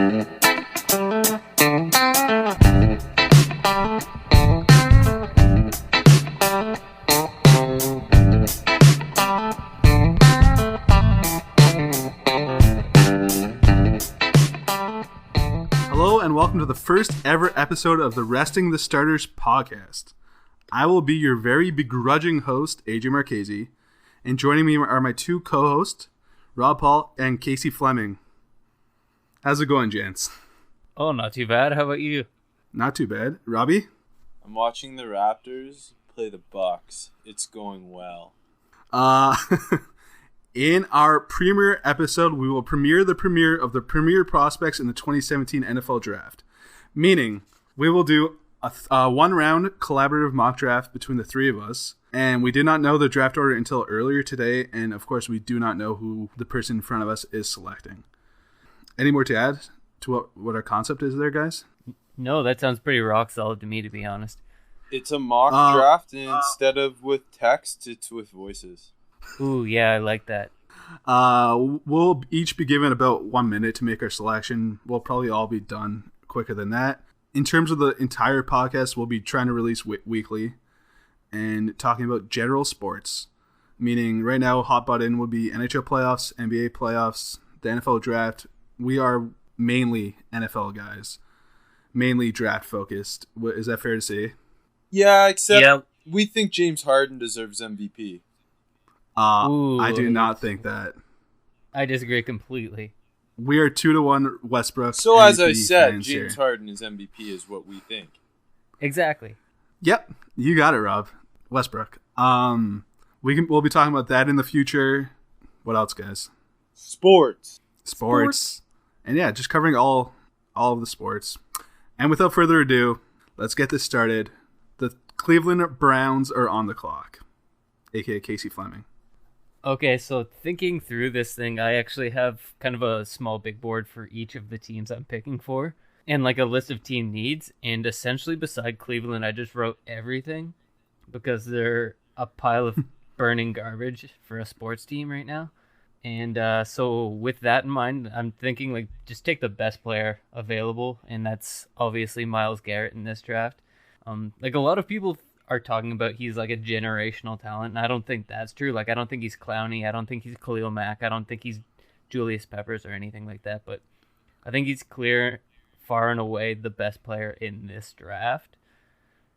Welcome to the first ever episode of the Resting the Starters podcast. I will be your very begrudging host, AJ Marchese, and joining me are my two co-hosts, Rob Paul and Casey Fleming. How's it going, gents? Oh, not too bad. How about you? Not too bad. Robbie? I'm watching the Raptors play the Bucks. It's going well. In our premiere episode, we will premiere the premiere of the premier prospects in the 2017 NFL Draft. Meaning, we will do a one-round collaborative mock draft between the three of us. And we did not know the draft order until earlier today. And, of course, we do not know who the person in front of us is selecting. Any more to add to what our concept is there, guys? No, that sounds pretty rock solid to me, to be honest. It's a mock draft, and instead of with text, it's with voices. Ooh, yeah, I like that. We'll each be given about 1 minute to make our selection. We'll probably all be done quicker than that. In terms of the entire podcast, we'll be trying to release weekly and talking about general sports. Meaning right now, hot button would be NHL playoffs, NBA playoffs, the NFL draft. We are mainly NFL guys. Mainly draft focused. Is that fair to say? Yeah, except we think James Harden deserves MVP. I do not think that. I disagree completely. We are 2-1 Westbrook. So MVP as I said, James here. Harden is MVP is what we think. Exactly. Yep, you got it, Rob. Westbrook. We'll be talking about that in the future. What else, guys? Sports. And yeah, just covering all of the sports. And without further ado, let's get this started. The Cleveland Browns are on the clock, aka Casey Fleming. Okay, so thinking through this thing, I actually have kind of a small big board for each of the teams I'm picking for, and like a list of team needs, and essentially beside Cleveland, I just wrote everything, because they're a pile of burning garbage for a sports team right now. And so with that in mind, I'm thinking like just take the best player available, and that's obviously Myles Garrett in this draft. Like a lot of people are talking about he's like a generational talent, and I don't think that's true. Like I don't think he's Clowney, I don't think he's Khalil Mack, I don't think he's Julius Peppers or anything like that, but I think he's clear, far and away the best player in this draft.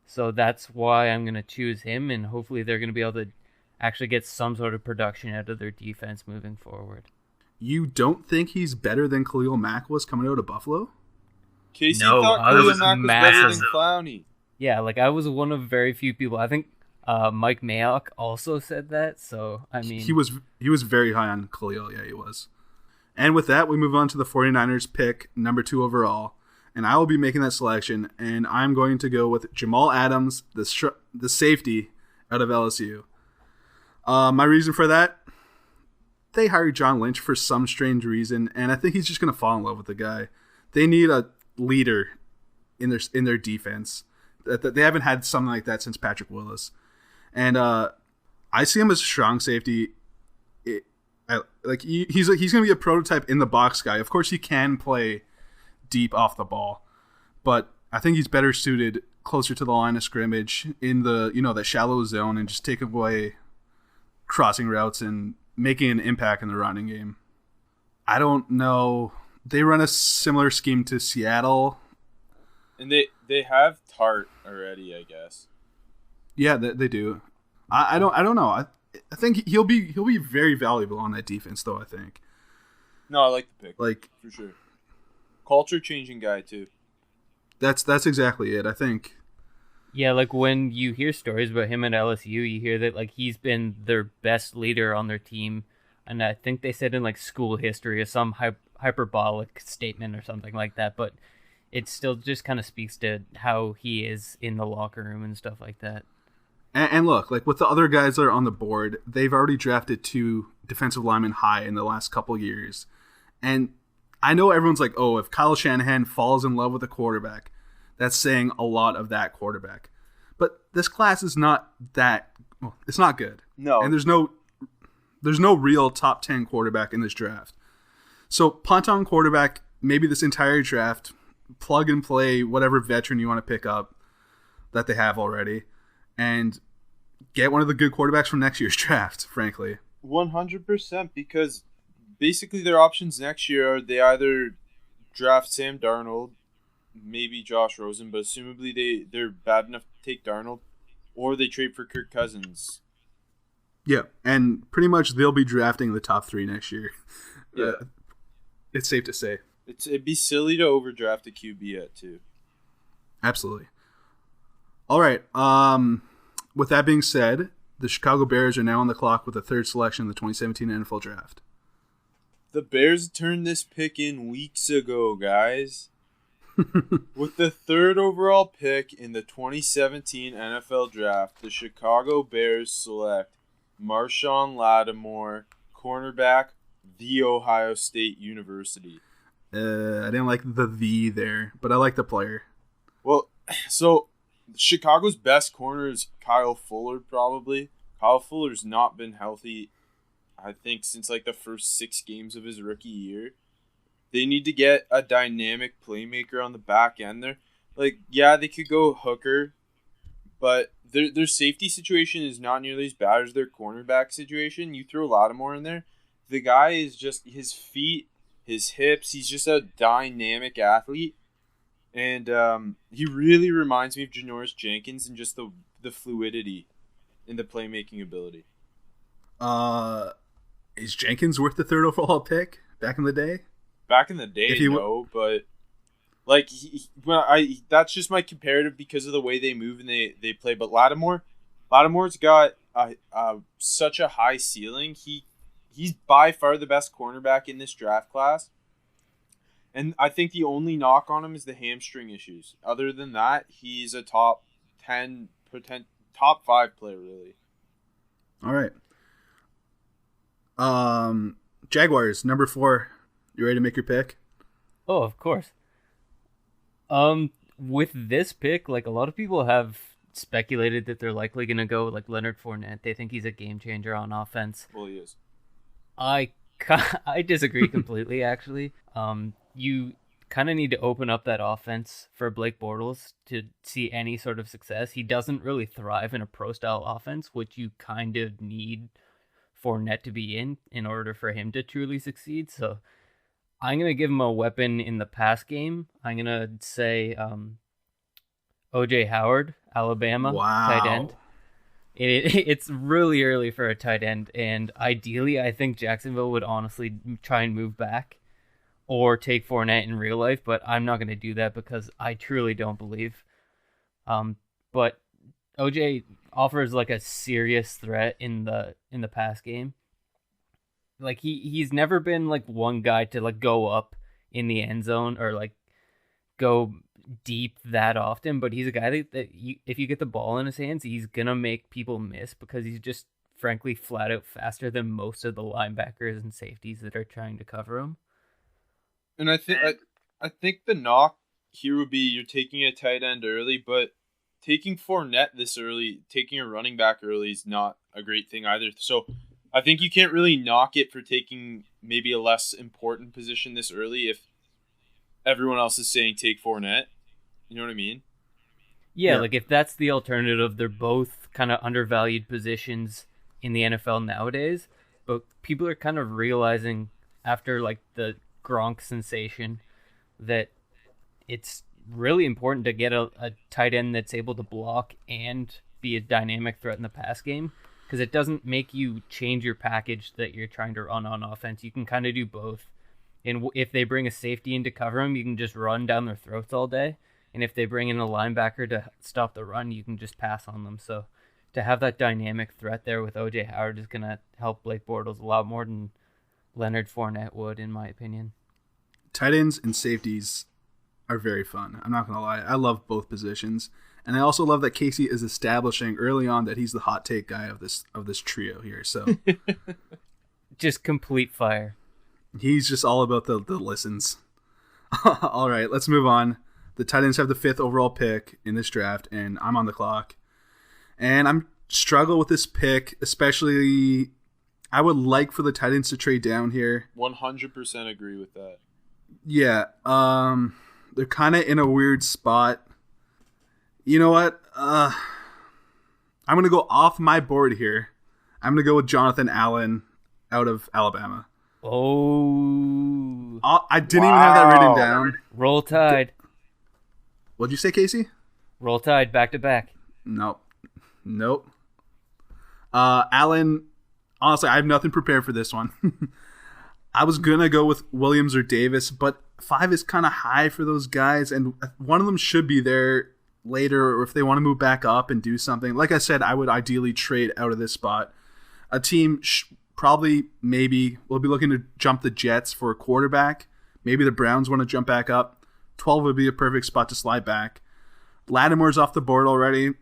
So that's why I'm going to choose him, and hopefully they're going to be able to actually get some sort of production out of their defense moving forward. You don't think he's better than Khalil Mack was coming out of Buffalo? Casey thought Khalil Mack was better than Clowney. Yeah, like I was one of very few people. I think Mike Mayock also said that. So I mean, he was very high on Khalil. Yeah, he was. And with that, we move on to the 49ers pick, number 2 overall, and I will be making that selection. And I'm going to go with Jamal Adams, the safety out of LSU. My reason for that, they hired John Lynch for some strange reason, and I think he's just going to fall in love with the guy. They need a leader in their defense. They haven't had something like that since Patrick Willis. And I see him as a strong safety. He's going to be a prototype in the box guy. Of course, he can play deep off the ball, but I think he's better suited closer to the line of scrimmage in the that shallow zone and just take away crossing routes and making an impact in the running game. I don't know. They run a similar scheme to Seattle. And they have Tart already, I guess. Yeah, they do. I don't know. I think he'll be very valuable on that defense, though. I think. No, I like the pick. Like for sure. Culture changing guy too. That's exactly it. I think. Yeah, like when you hear stories about him at LSU, you hear that like he's been their best leader on their team, and I think they said in like school history or some hyperbolic statement or something like that, but it still just kind of speaks to how he is in the locker room and stuff like that. And look, like with the other guys that are on the board, they've already drafted 2 defensive linemen high in the last couple years, and I know everyone's like, oh, if Kyle Shanahan falls in love with a quarterback, that's saying a lot of that quarterback. But this class is not that. Well, it's not good. No. And there's no real top 10 quarterback in this draft. So punt on quarterback maybe this entire draft, plug and play whatever veteran you want to pick up that they have already, and get one of the good quarterbacks from next year's draft, frankly. 100%, because basically their options next year are they either draft Sam Darnold, maybe Josh Rosen, but assumably they're bad enough to take Darnold, or they trade for Kirk Cousins. Yeah, and pretty much they'll be drafting the top 3 next year. Yeah. It's safe to say. It'd be silly to overdraft a QB at 2. Absolutely. All right. With that being said, the Chicago Bears are now on the clock with the 3rd selection in the 2017 NFL Draft. The Bears turned this pick in weeks ago, guys. With the 3rd overall pick in the 2017 NFL Draft, the Chicago Bears select Marshawn Lattimore, cornerback, The Ohio State University. I didn't like the there, but I like the player. Well, so Chicago's best corner is Kyle Fuller, probably. Kyle Fuller's not been healthy, I think, since like the first 6 games of his rookie year. They need to get a dynamic playmaker on the back end there. Like, yeah, they could go hooker, but their safety situation is not nearly as bad as their cornerback situation. You throw Lattimore in there, the guy is just, his feet, his hips, he's just a dynamic athlete. And he really reminds me of Janoris Jenkins and just the fluidity in the playmaking ability. Is Jenkins worth the 3rd overall pick back in the day? Back in the day, no, but like that's just my comparative because of the way they move and they play. But Lattimore's got such a high ceiling. He's by far the best cornerback in this draft class. And I think the only knock on him is the hamstring issues. Other than that, he's a top 10, top 5 player, really. All right. Jaguars, number 4. You ready to make your pick? Oh, of course. With this pick, like a lot of people have speculated that they're likely going to go like Leonard Fournette. They think he's a game changer on offense. Well, he is. I disagree completely, actually. You kind of need to open up that offense for Blake Bortles to see any sort of success. He doesn't really thrive in a pro-style offense, which you kind of need Fournette to be in order for him to truly succeed. So I'm going to give him a weapon in the pass game. I'm going to say O.J. Howard, Alabama, tight end. It's really early for a tight end, and ideally I think Jacksonville would honestly try and move back or take Fournette in real life, but I'm not going to do that because I truly don't believe. But OJ offers like a serious threat in the pass game. Like he's never been like one guy to like go up in the end zone or like go deep that often, but he's a guy that if you get the ball in his hands, he's gonna make people miss because he's just frankly flat out faster than most of the linebackers and safeties that are trying to cover him. And I think the knock here would be you're taking a tight end early, but taking Fournette this early, taking a running back early is not a great thing either. So I think you can't really knock it for taking maybe a less important position this early if everyone else is saying take Fournette. You know what I mean? Yeah, like if that's the alternative, they're both kind of undervalued positions in the NFL nowadays, but people are kind of realizing after like the Gronk sensation that it's really important to get a tight end that's able to block and be a dynamic threat in the pass game, because it doesn't make you change your package that you're trying to run on offense. You can kind of do both. And if they bring a safety in to cover them, you can just run down their throats all day. And if they bring in a linebacker to stop the run, you can just pass on them. So to have that dynamic threat there with O.J. Howard is going to help Blake Bortles a lot more than Leonard Fournette would, in my opinion. Tight ends and safeties are very fun. I'm not going to lie. I love both positions. And I also love that Casey is establishing early on that he's the hot take guy of this trio here. So just complete fire. He's just all about the listens. All right, let's move on. The Titans have the 5th overall pick in this draft, and I'm on the clock. And I'm struggle with this pick, especially I would like for the Titans to trade down here. 100% agree with that. Yeah. They're kind of in a weird spot. You know what? I'm gonna go off my board here. I'm gonna go with Jonathan Allen out of Alabama. Oh, I didn't even have that written down. Roll Tide. What'd you say, Casey? Roll Tide back to back. Nope. Allen, honestly, I have nothing prepared for this one. I was going to go with Williams or Davis, but 5 is kind of high for those guys, and one of them should be there later, or if they want to move back up and do something. Like I said, I would ideally trade out of this spot. A team probably, maybe, will be looking to jump the Jets for a quarterback. Maybe the Browns want to jump back up. 12 would be a perfect spot to slide back. Lattimore's off the board already.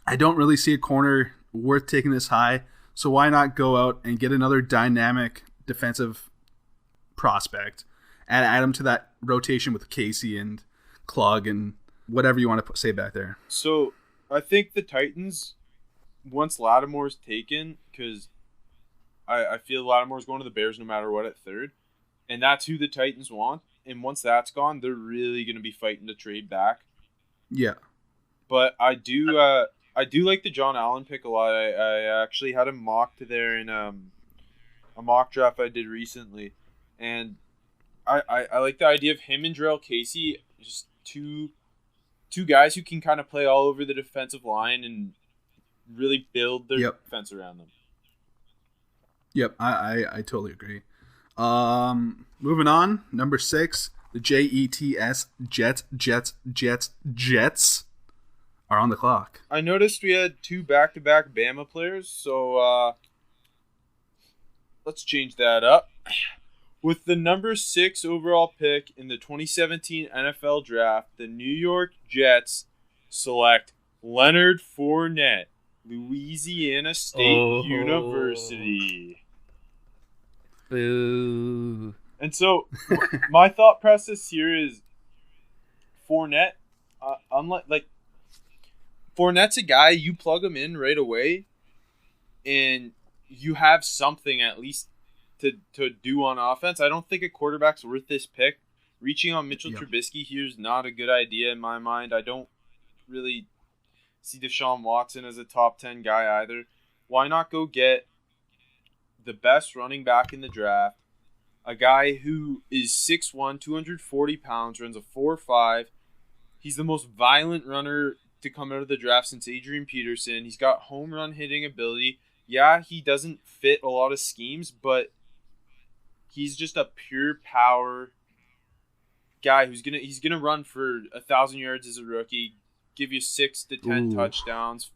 I don't really see a corner worth taking this high, so why not go out and get another dynamic defensive prospect and add him to that rotation with Casey and Klug and whatever you want to say back there. So I think the Titans, once Lattimore's taken, because I feel Lattimore's going to the Bears no matter what at 3rd, and that's who the Titans want. And once that's gone, they're really going to be fighting to trade back. Yeah. But I do like the John Allen pick a lot. I actually had him mocked there in a mock draft I did recently. And I like the idea of him and Jarrell Casey, just two guys who can kind of play all over the defensive line and really build their defense around them. Yep, I totally agree. Moving on, number 6, the Jets are on the clock. I noticed we had 2 back-to-back Bama players, so let's change that up. With the number 6 overall pick in the 2017 NFL Draft, the New York Jets select Leonard Fournette, Louisiana State University. Boo. And so, my thought process here is Fournette, Fournette's a guy, you plug him in right away, and you have something at least to do on offense. I don't think a quarterback's worth this pick. Reaching on Mitchell Trubisky here is not a good idea in my mind. I don't really see Deshaun Watson as a top 10 guy either. Why not go get the best running back in the draft, a guy who is 6'1", 240 pounds, runs a 4.5. He's the most violent runner to come out of the draft since Adrian Peterson. He's got home run hitting ability. Yeah, he doesn't fit a lot of schemes, but he's just a pure power guy he's gonna run for 1,000 yards as a rookie, give you 6 to 10 touchdowns,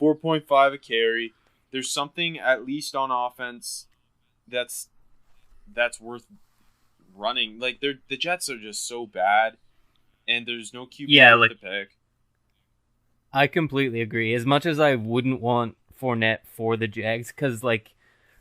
4.5 a carry. There's something at least on offense that's worth running. Like the Jets are just so bad, and there's no QB to pick. I completely agree. As much as I wouldn't want Fournette for the Jags, because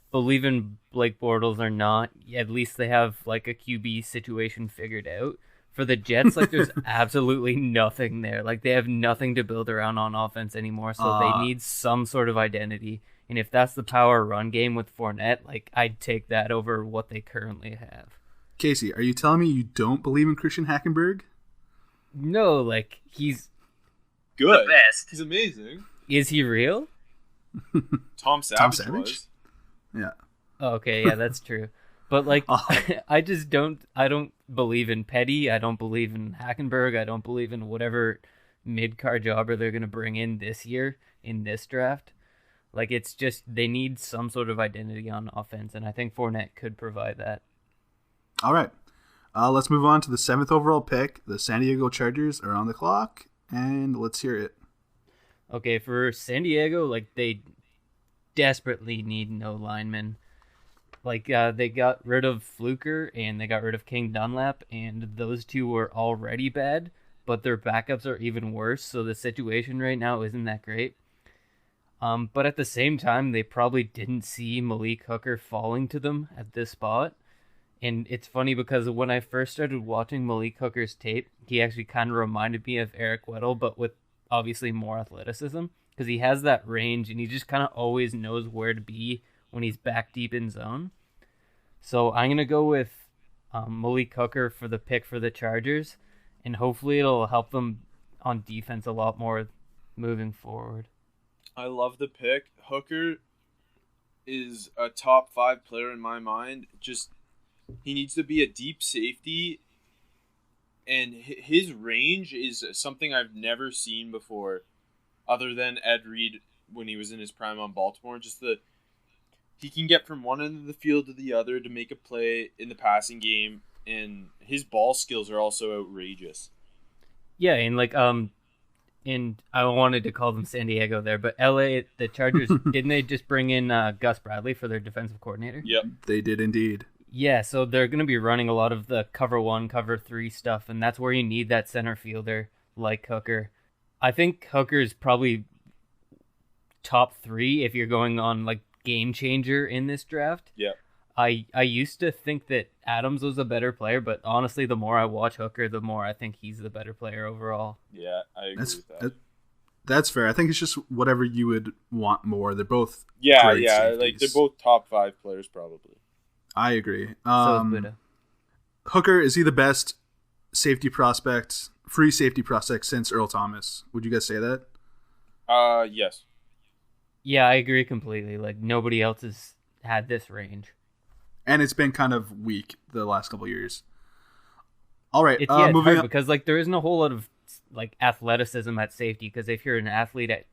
believe in Blake Bortles or not, at least they have a QB situation figured out. For the Jets, there's absolutely nothing there. They have nothing to build around on offense anymore, so they need some sort of identity. And if that's the power run game with Fournette, I'd take that over what they currently have. Casey, are you telling me you don't believe in Christian Hackenberg? No, he's good. The best. He's amazing. Is he real? Tom Savage was. Yeah. Okay, yeah, that's true. But I don't believe in Petty. I don't believe in Hackenberg. I don't believe in whatever mid-card jobber they're going to bring in this year in this draft. It's just they need some sort of identity on offense, and I think Fournette could provide that. All right. Let's move on to the 7th overall pick. The San Diego Chargers are on the clock, and let's hear it. Okay, for San Diego, they desperately need no linemen. They got rid of Fluker and they got rid of King Dunlap, and those two were already bad, but their backups are even worse, so the situation right now isn't that great. But at the same time, they probably didn't see Malik Hooker falling to them at this spot. And it's funny because when I first started watching Malik Hooker's tape, he actually kind of reminded me of Eric Weddle, but with obviously more athleticism, because he has that range and he just kind of always knows where to be when he's back deep in zone. So I'm going to go with Malik Hooker for the pick for the Chargers, and hopefully it'll help them on defense a lot more moving forward. I love the pick. Hooker is a top 5 player in my mind. Just he needs to be a deep safety, and his range is something I've never seen before, other than Ed Reed when he was in his prime on Baltimore. Just he can get from one end of the field to the other to make a play in the passing game, and his ball skills are also outrageous. Yeah, and I wanted to call them San Diego there, but LA, the Chargers, didn't they just bring in Gus Bradley for their defensive coordinator? Yep. They did indeed. Yeah, so they're going to be running a lot of the cover 1, cover 3 stuff, and that's where you need that center fielder like Hooker. I think Hooker is probably top 3 if you're going on like game changer in this draft. Yeah. I used to think that Adams was a better player, but honestly, the more I watch Hooker, the more I think he's the better player overall. Yeah, I agree with that. That's fair. I think it's just whatever you would want more. They're both yeah, great safeties. like they're both top 5 players probably. I agree. So is Buddha. Hooker, is he the best safety prospect, free safety prospect since Earl Thomas? Would you guys say that? Yes. Yeah, I agree completely. Like nobody else has had this range. And it's been kind of weak the last couple of years. All right, It's moving hard on. because like there isn't a whole lot of like athleticism at safety. Because if you're an athlete at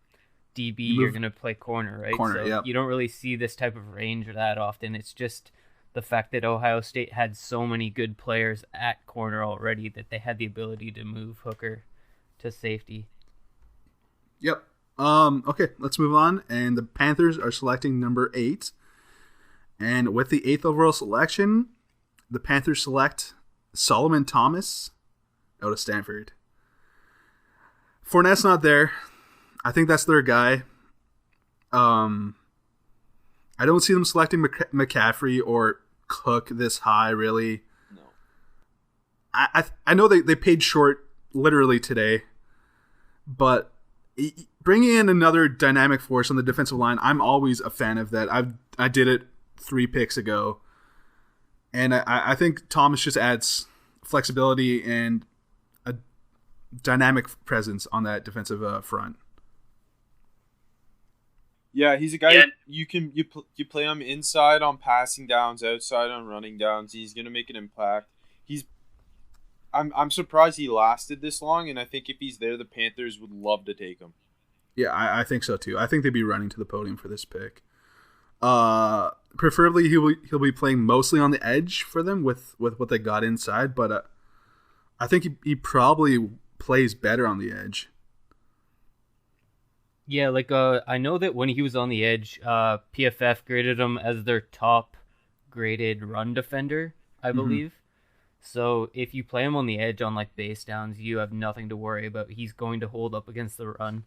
DB, you're gonna play corner, right? Corner, so yeah. You don't really see this type of range that often. It's just the fact that Ohio State had so many good players at corner already that they had the ability to move Hooker to safety. Yep. Okay, let's move on. And the Panthers are selecting number 8. And with the 8th overall selection, the Panthers select Solomon Thomas out of Stanford. Fournette's not there. I think that's their guy. I don't see them selecting McCaffrey or Cook this high, really. No. I know they paid short literally today, but bringing in another dynamic force on the defensive line, I'm always a fan of that. I did it 3 picks ago, and I think Thomas just adds flexibility and a dynamic presence on that defensive front. Yeah, he's a guy you play him inside on passing downs, outside on running downs. He's gonna make an impact. I'm surprised he lasted this long, and I think if he's there, the Panthers would love to take him. Yeah, I think so too. I think they'd be running to the podium for this pick. Preferably he'll be playing mostly on the edge for them with what they got inside, but I think he probably plays better on the edge. Yeah, like I know that when he was on the edge, PFF graded him as their top graded run defender, I believe. So if you play him on the edge on like base downs, you have nothing to worry about. He's going to hold up against the run.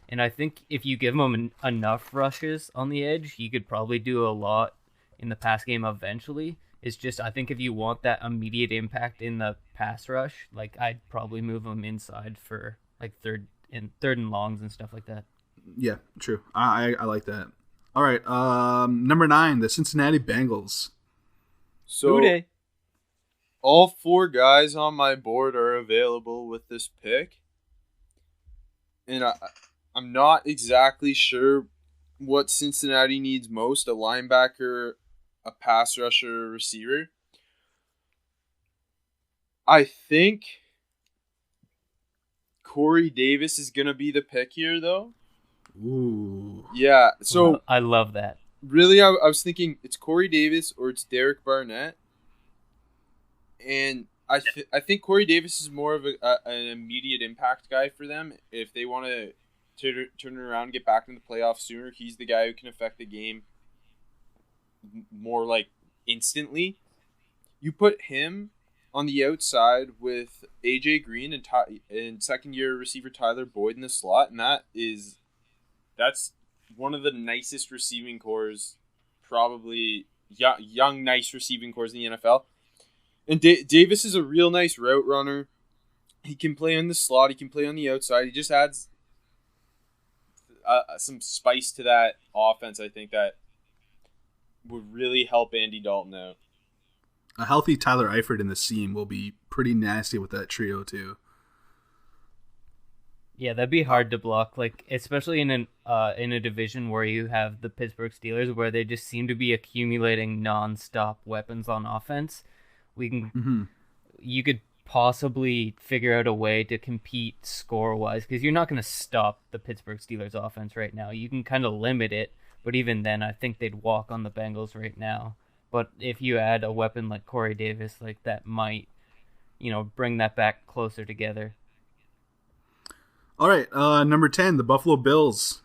And I think if you give him enough rushes on the edge, he could probably do a lot in the pass game eventually. It's just, I think if you want that immediate impact in the pass rush, like I'd probably move him inside for like third and longs and stuff like that. Yeah, true. I like that. All right, number 9, the Cincinnati Bengals. So all 4 guys on my board are available with this pick, and I'm not exactly sure what Cincinnati needs most: a linebacker, a pass rusher, a receiver. I think Corey Davis is gonna be the pick here, though. Ooh. Yeah, so I love that. really, I was thinking it's Corey Davis or it's Derek Barnett, and I think Corey Davis is more of an immediate impact guy for them. If they want to turn it around and get back in the playoffs sooner, he's the guy who can affect the game more like instantly. You put him on the outside with AJ Green and second-year receiver Tyler Boyd in the slot, and that's one of the nicest receiving cores, probably young nice receiving cores in the NFL. And Davis is a real nice route runner. He can play in the slot. He can play on the outside. He just adds some spice to that offense, I think, that would really help Andy Dalton out. a healthy Tyler Eifert in the seam will be pretty nasty with that trio too. Yeah, that'd be hard to block, like especially in a division where you have the Pittsburgh Steelers, where they just seem to be accumulating nonstop weapons on offense. You could possibly figure out a way to compete score-wise, because you're not going to stop the Pittsburgh Steelers offense right now. You can kind of limit it, but even then, I think they'd walk on the Bengals right now. But if you add a weapon like Corey Davis, like that might, bring that back closer together. All right, number 10, the Buffalo Bills.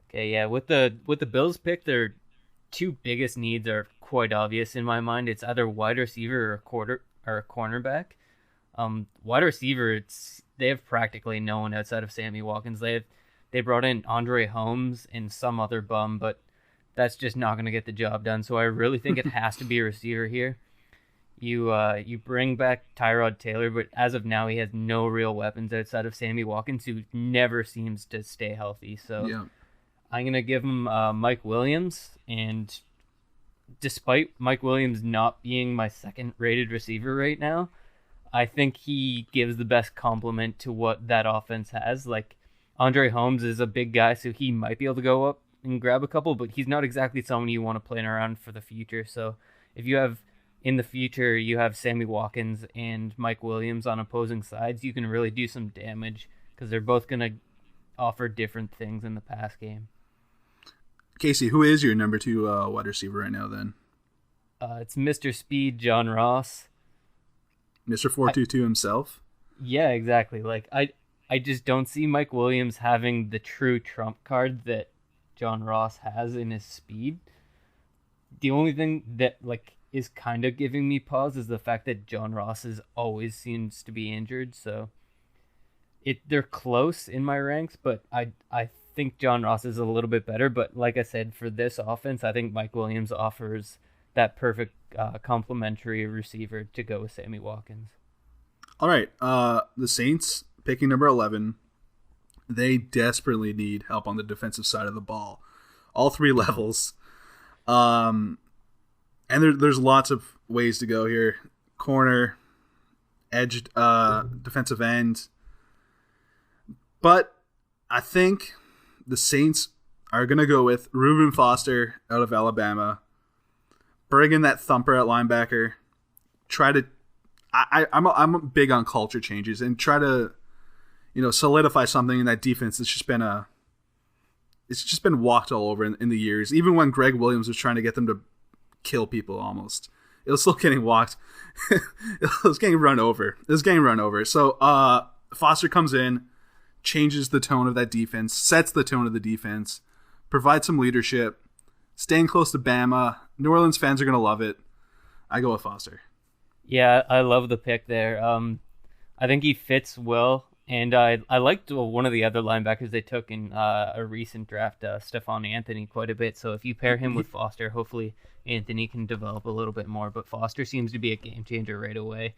Okay, yeah, with the Bills pick, their two biggest needs are quite obvious in my mind. It's either wide receiver or a cornerback. Wide receiver, they have practically no one outside of Sammy Watkins. They brought in Andre Holmes and some other bum, but that's just not going to get the job done. So I really think it has to be a receiver here. You bring back Tyrod Taylor, but as of now, he has no real weapons outside of Sammy Watkins, who never seems to stay healthy. So yeah. I'm going to give him Mike Williams, and despite Mike Williams not being my second-rated receiver right now, I think he gives the best complement to what that offense has. Like, Andre Holmes is a big guy, so he might be able to go up and grab a couple, but he's not exactly someone you want to plan around for the future. So if you have, in the future, you have Sammy Watkins and Mike Williams on opposing sides, you can really do some damage, because they're both going to offer different things in the pass game. Casey, who is your number 2 wide receiver right now then? It's Mr. Speed, John Ross. Mr. 422 himself? Yeah, exactly. Like, I just don't see Mike Williams having the true trump card that John Ross has in his speed. The only thing that, like, is kind of giving me pause is the fact that John Ross always seems to be injured, so they're close in my ranks, but I think John Ross is a little bit better. But like I said, for this offense, I think Mike Williams offers that perfect complementary receiver to go with Sammy Watkins. All right, the Saints picking number 11. They desperately need help on the defensive side of the ball, all 3 levels. And there's lots of ways to go here: corner, edge, defensive end. But I think the Saints are going to go with Reuben Foster out of Alabama. Bring in that thumper at linebacker. I'm big on culture changes, and try to, solidify something in that defense. It's just been walked all over in the years. Even when Greg Williams was trying to get them to kill people, almost, it was still getting walked. It was getting run over. So Foster comes in, changes the tone of that defense, sets the tone of the defense, provides some leadership, staying close to Bama. New Orleans fans are going to love it. I go with Foster. Yeah, I love the pick there. I think he fits well, and I liked one of the other linebackers they took in a recent draft, Stephon Anthony, quite a bit. So if you pair him with Foster, hopefully Anthony can develop a little bit more. But Foster seems to be a game changer right away.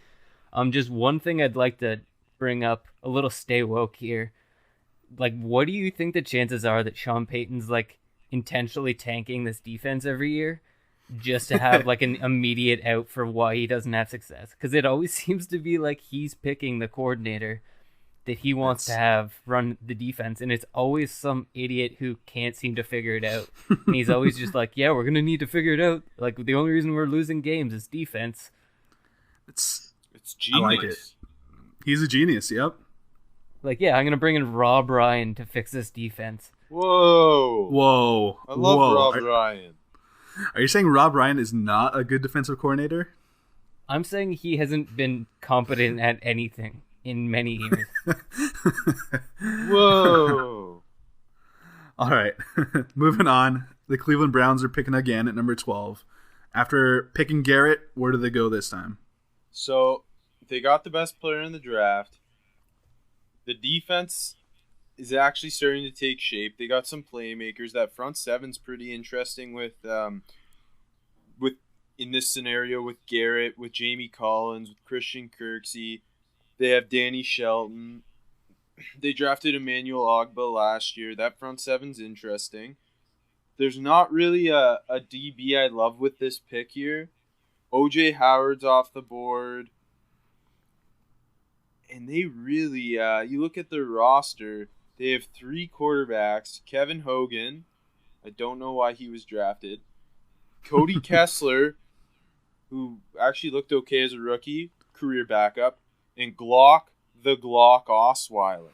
Just one thing I'd like to bring up, a little stay woke here. Like, what do you think the chances are that Sean Payton's like intentionally tanking this defense every year just to have like an immediate out for why he doesn't have success? Because it always seems to be like he's picking the coordinator that he wants to have run the defense, and it's always some idiot who can't seem to figure it out. And he's always just like, yeah, we're gonna need to figure it out. Like, the only reason we're losing games is defense. It's genius. I like it. He's a genius. Yep. Like, yeah, I'm gonna bring in Rob Ryan to fix this defense. Whoa! I love Rob Ryan. Are you saying Rob Ryan is not a good defensive coordinator? I'm saying he hasn't been competent at anything in many years. Whoa! All right, moving on. The Cleveland Browns are picking again at number 12. After picking Garrett, where do they go this time? So they got the best player in the draft. The defense is actually starting to take shape. They got some playmakers. That front seven's pretty interesting with in this scenario with Garrett, with Jamie Collins, with Christian Kirksey. They have Danny Shelton. They drafted Emmanuel Ogbah last year. That front seven's interesting. There's not really a DB I love with this pick here. OJ Howard's off the board. And they really, you look at their roster, they have 3 quarterbacks. Kevin Hogan, I don't know why he was drafted. Cody Kessler, who actually looked okay as a rookie, career backup. And Glock Osweiler.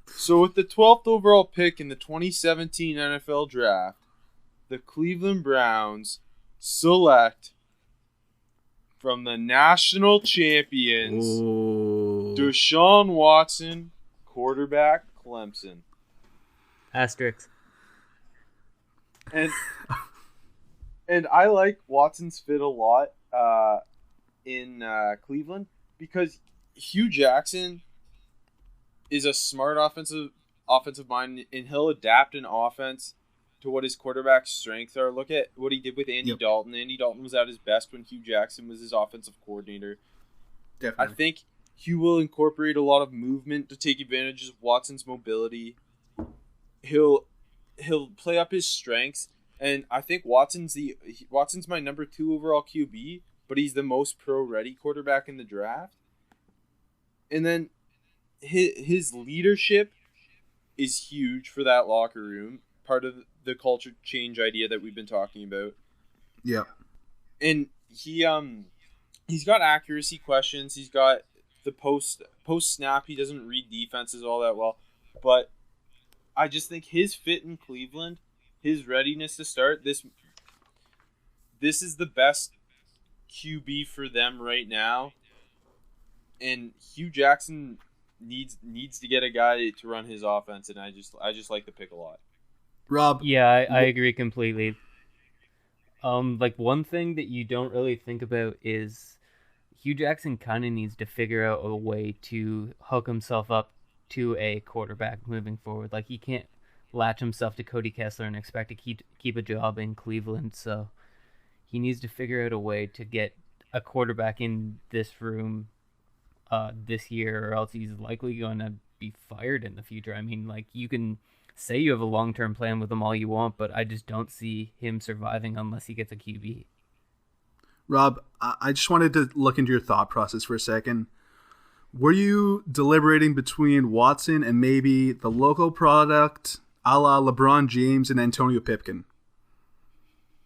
So with the 12th overall pick in the 2017 NFL Draft, the Cleveland Browns select from the national champions, Deshaun Watson, quarterback, Clemson. Asterisk. And I like Watson's fit a lot in Cleveland because Hugh Jackson is a smart offensive mind, and he'll adapt an offense to what his quarterback's strengths are. Look at what he did with Andy Dalton. Andy Dalton was at his best when Hugh Jackson was his offensive coordinator. Definitely. I think Hugh will incorporate a lot of movement to take advantage of Watson's mobility. He'll play up his strengths, and I think Watson's my number 2 overall QB, but he's the most pro-ready quarterback in the draft. And then his leadership is huge for that locker room, part of the culture change idea that we've been talking about. Yeah. And he's got accuracy questions. He's got the post snap. He doesn't read defenses all that well, but I just think his fit in Cleveland, his readiness to start this is the best QB for them right now. And Hugh Jackson needs to get a guy to run his offense, and I just like the pick a lot. Rob? Yeah, I agree completely. Like one thing that you don't really think about is Hugh Jackson kind of needs to figure out a way to hook himself up to a quarterback moving forward. Like he can't latch himself to Cody Kessler and expect to keep a job in Cleveland. So he needs to figure out a way to get a quarterback in this room this year, or else he's likely going to be fired in the future. I mean, like you can say you have a long-term plan with him all you want, but I just don't see him surviving unless he gets a QB. Rob, I just wanted to look into your thought process for a second. Were you deliberating between Watson and maybe the local product a la LeBron James and Antonio Pipkin?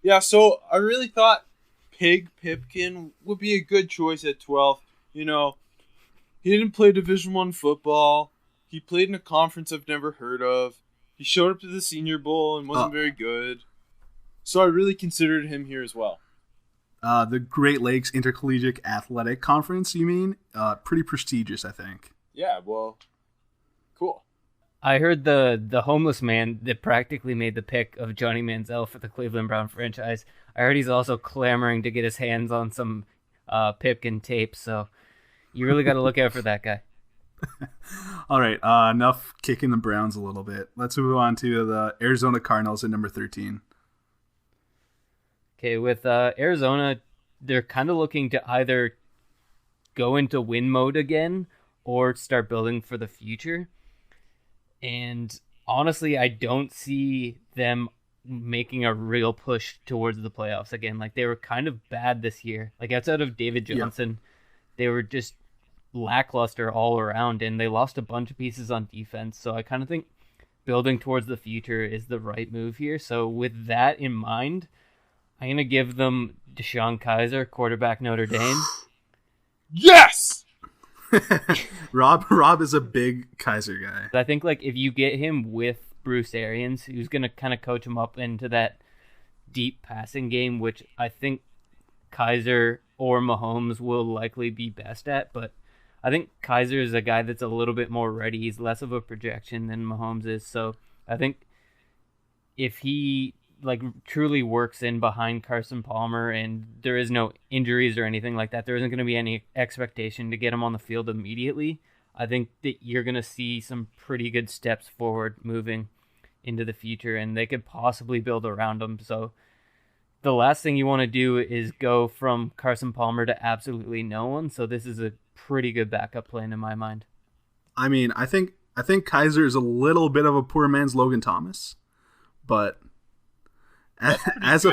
Yeah, so I really thought Pipkin would be a good choice at 12. You know, he didn't play Division I football. He played in a conference I've never heard of. He showed up to the Senior Bowl and wasn't very good. So I really considered him here as well. The Great Lakes Intercollegiate Athletic Conference, you mean? Pretty prestigious, I think. Yeah, well, cool. I heard the homeless man that practically made the pick of Johnny Manziel for the Cleveland Brown franchise. I heard he's also clamoring to get his hands on some Pipkin tape, so you really got to look out for that guy. All right, enough kicking the Browns a little bit. Let's move on to the Arizona Cardinals at number 13. Okay, with Arizona, they're kind of looking to either go into win mode again or start building for the future. And honestly, I don't see them making a real push towards the playoffs again. Like, they were kind of bad this year. Like, outside of David Johnson, they were just lackluster all around, and they lost a bunch of pieces on defense. So I kind of think building towards the future is the right move here. So with that in mind, I'm going to give them DeShone Kizer, quarterback Notre Dame. Yes! Rob is a big Kizer guy. I think like if you get him with Bruce Arians, who's going to kind of coach him up into that deep passing game, which I think Kizer or Mahomes will likely be best at, but I think Kizer is a guy that's a little bit more ready. He's less of a projection than Mahomes is, so I think if he like truly works in behind Carson Palmer and there is no injuries or anything like that, there isn't going to be any expectation to get him on the field immediately. I think that you're going to see some pretty good steps forward moving into the future, and they could possibly build around him. So the last thing you want to do is go from Carson Palmer to absolutely no one. So this is a pretty good backup plan in my mind. I mean, I think Kizer is a little bit of a poor man's Logan Thomas, but as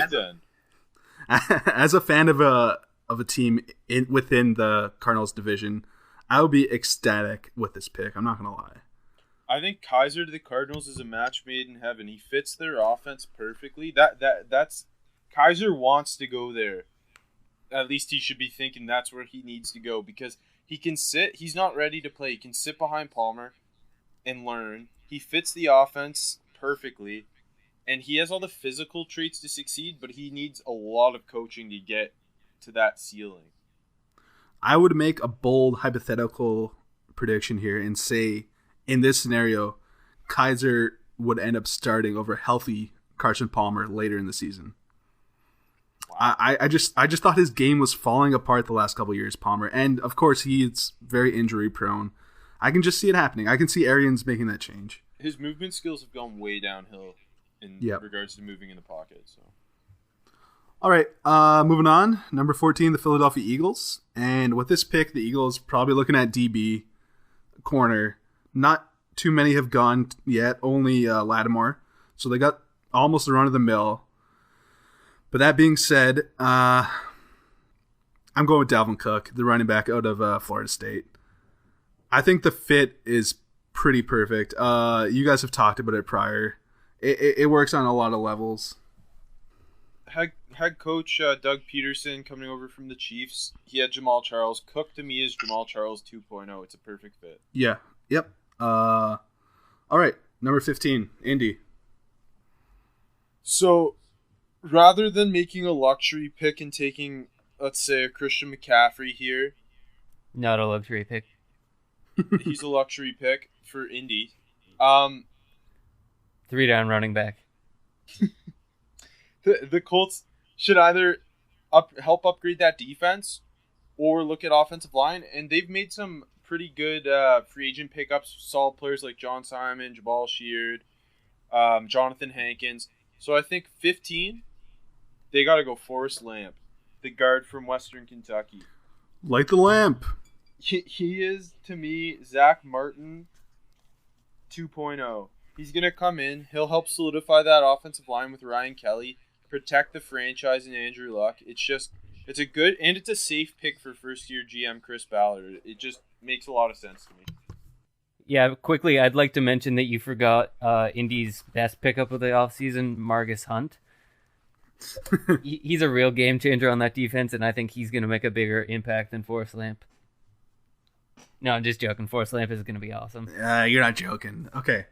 As a fan of a team within the Cardinals division, I would be ecstatic with this pick. I'm not gonna lie. I think Kaiser to the Cardinals is a match made in heaven. He fits their offense perfectly. That's Kaiser wants to go there. At least he should be thinking that's where he needs to go because he can sit. He's not ready to play. He can sit behind Palmer and learn. He fits the offense perfectly, and he has all the physical traits to succeed, but he needs a lot of coaching to get to that ceiling. I would make a bold hypothetical prediction here and say, in this scenario, Kaiser would end up starting over healthy Carson Palmer later in the season. Wow. I just thought his game was falling apart the last couple of years, Palmer, and of course he's very injury prone. I can just see it happening. I can see Arians making that change. His movement skills have gone way downhill in regards to moving in the pocket. So, all right, moving on. Number 14, the Philadelphia Eagles, and with this pick, the Eagles probably looking at DB corner. Not too many have gone yet. Only Lattimore, so they got almost a run of the mill. But that being said, I'm going with Dalvin Cook, the running back out of Florida State. I think the fit is pretty perfect. You guys have talked about it prior. It works on a lot of levels. Head coach Doug Peterson coming over from the Chiefs. He had Jamal Charles. Cook to me is Jamal Charles 2.0. It's a perfect fit. Yeah. Yep. All right. Number 15, Indy. So, rather than making a luxury pick and taking, let's say, a Christian McCaffrey here. Not a luxury pick. He's a luxury pick for Indy. 3-down running back. The Colts should either help upgrade that defense or look at offensive line, and they've made some pretty good free agent pickups. Solid players like John Simon, Jabal Sheard, Jonathan Hankins. So I think 15, they got to go Forrest Lamp, the guard from Western Kentucky. Light the lamp. He is, to me, Zach Martin 2.0. He's going to come in. He'll help solidify that offensive line with Ryan Kelly, protect the franchise and Andrew Luck. It's a good, and it's a safe pick for first-year GM Chris Ballard. It just makes a lot of sense to me. Yeah, quickly, I'd like to mention that you forgot Indy's best pickup of the offseason, Margus Hunt. He's a real game changer on that defense, and I think he's going to make a bigger impact than Forrest Lamp. No, I'm just joking. Forrest Lamp is going to be awesome. You're not joking. Okay.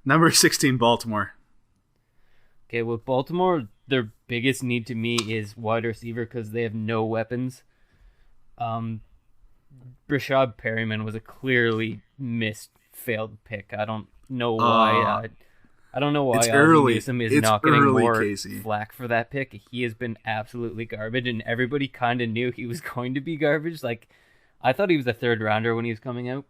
Number 16, Baltimore. Okay, with Baltimore, their biggest need to me is wide receiver because they have no weapons. Brashad Perryman was a clearly failed pick. I don't know why. I don't know why it's early. Newsome is not getting more Casey. flack for that pick. He has been absolutely garbage, and everybody kind of knew he was going to be garbage. Like, I thought he was a third rounder when he was coming out,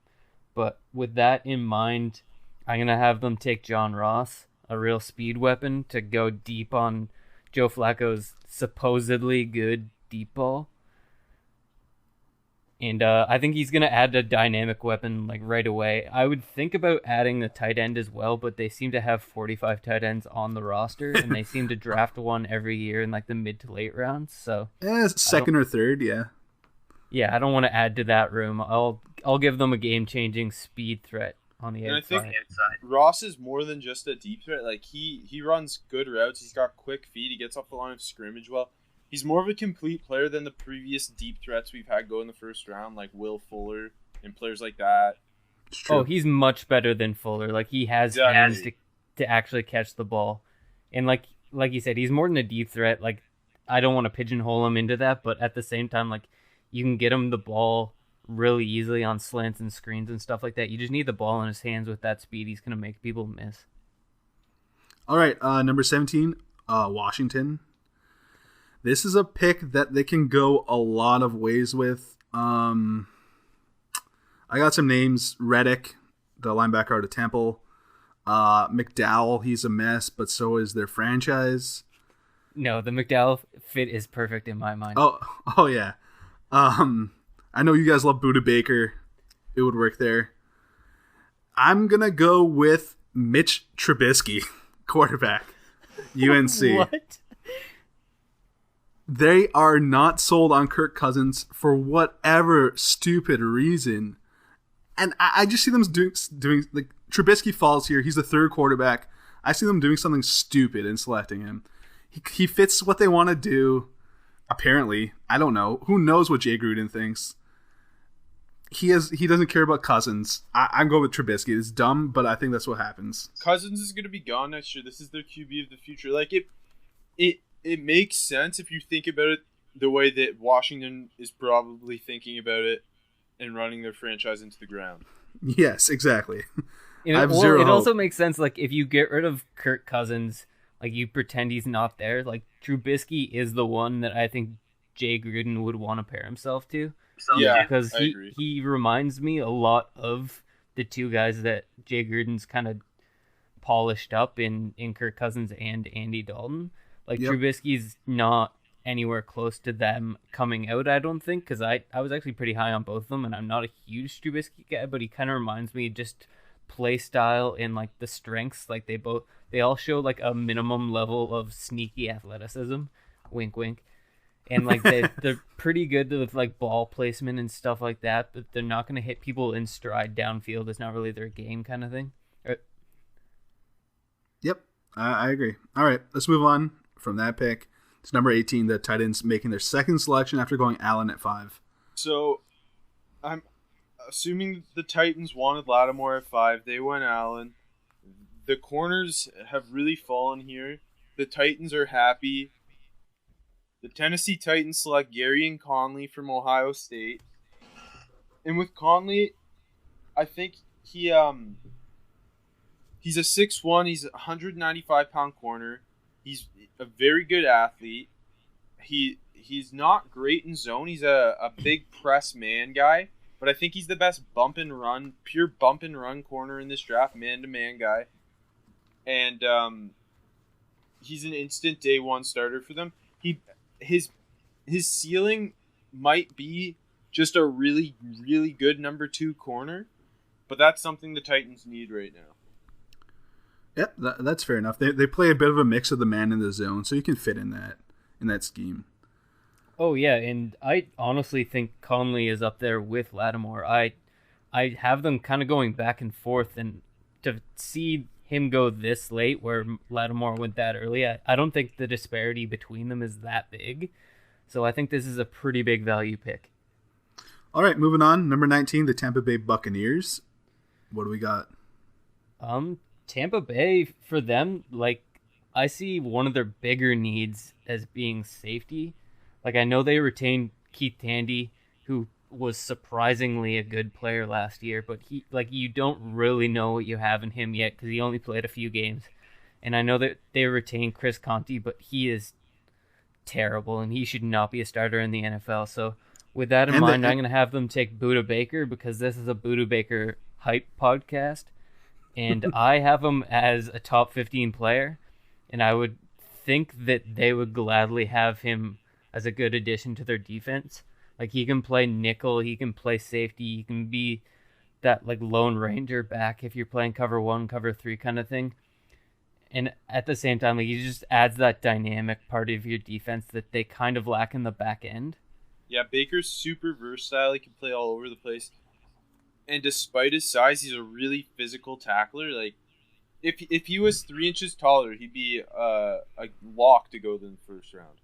but with that in mind, I'm gonna have them take John Ross, a real speed weapon, to go deep on Joe Flacco's supposedly good deep ball. And I think he's going to add a dynamic weapon like right away. I would think about adding the tight end as well, but they seem to have 45 tight ends on the roster, and they seem to draft one every year in like the mid to late rounds. So second or third, yeah. Yeah, I don't want to add to that room. I'll give them a game-changing speed threat on the and outside. I think Ross is more than just a deep threat. Like he runs good routes. He's got quick feet. He gets off the line of scrimmage well. He's more of a complete player than the previous deep threats we've had go in the first round, like Will Fuller and players like that. Oh, he's much better than Fuller. Like, he has hands to actually catch the ball. And like you said, he's more than a deep threat. Like, I don't want to pigeonhole him into that, but at the same time, like, you can get him the ball really easily on slants and screens and stuff like that. You just need the ball in his hands with that speed. He's going to make people miss. All right, number 17, Washington. This is a pick that they can go a lot of ways with. I got some names. Reddick, the linebacker out of Temple. McDowell, he's a mess, but so is their franchise. No, the McDowell fit is perfect in my mind. Oh yeah. I know you guys love Budda Baker. It would work there. I'm going to go with Mitch Trubisky, quarterback, UNC. What? They are not sold on Kirk Cousins for whatever stupid reason. And I just see them doing like Trubisky falls here. He's the third quarterback. I see them doing something stupid and selecting him. He fits what they want to do. Apparently, I don't know. Who knows what Jay Gruden thinks? He doesn't care about Cousins. I'm going with Trubisky. It's dumb, but I think that's what happens. Cousins is going to be gone next year. This is their QB of the future. Like it makes sense if you think about it the way that Washington is probably thinking about it and running their franchise into the ground. Yes, exactly. It also makes sense, like, if you get rid of Kirk Cousins, like, you pretend he's not there. Like, Trubisky is the one that I think Jay Gruden would want to pair himself to. Yeah, because he reminds me a lot of the two guys that Jay Gruden's kind of polished up in Kirk Cousins and Andy Dalton. Like, yep. Trubisky's not anywhere close to them coming out, I don't think, because I was actually pretty high on both of them, and I'm not a huge Trubisky guy, but he kind of reminds me just play style and, like, the strengths. Like, they all show, like, a minimum level of sneaky athleticism. Wink, wink. And, like, they're pretty good with, like, ball placement and stuff like that, but they're not going to hit people in stride downfield. It's not really their game kind of thing. Yep, I agree. All right, let's move on from that pick. It's number 18, the Titans making their second selection after going Allen at 5. So, I'm assuming the Titans wanted Lattimore at 5. They went Allen. The corners have really fallen here. The Titans are happy. The Tennessee Titans select Gareon Conley from Ohio State. And with Conley, I think he's a 6'1", he's a 195-pound corner. He's a very good athlete. He's not great in zone. He's a big press man guy, but I think he's the best pure bump and run corner in this draft, man-to-man guy. And he's an instant day one starter for them. His ceiling might be just a really, really good number 2 corner, but that's something the Titans need right now. Yeah, that's fair enough. They play a bit of a mix of the man and the zone, so you can fit in that scheme. Oh yeah, and I honestly think Conley is up there with Lattimore. I have them kind of going back and forth, and to see him go this late where Lattimore went that early, I don't think the disparity between them is that big. So I think this is a pretty big value pick. All right, moving on. Number 19, the Tampa Bay Buccaneers. What do we got? Tampa Bay, for them, like, I see one of their bigger needs as being safety. Like, I know they retained Keith Tandy, who was surprisingly a good player last year, but you don't really know what you have in him yet because he only played a few games. And I know that they retained Chris Conte, but he is terrible and he should not be a starter in the NFL. So with that in mind, I'm going to have them take Budda Baker because this is a Budda Baker hype podcast. And I have him as a top 15 player, and I would think that they would gladly have him as a good addition to their defense. Like, he can play nickel, he can play safety, he can be that, like, lone ranger back if you're playing cover 1, cover 3 kind of thing. And at the same time, like, he just adds that dynamic part of your defense that they kind of lack in the back end. Yeah, Baker's super versatile. He can play all over the place. And despite his size, he's a really physical tackler. Like, if he was 3 inches taller, he'd be a lock to go in the first round.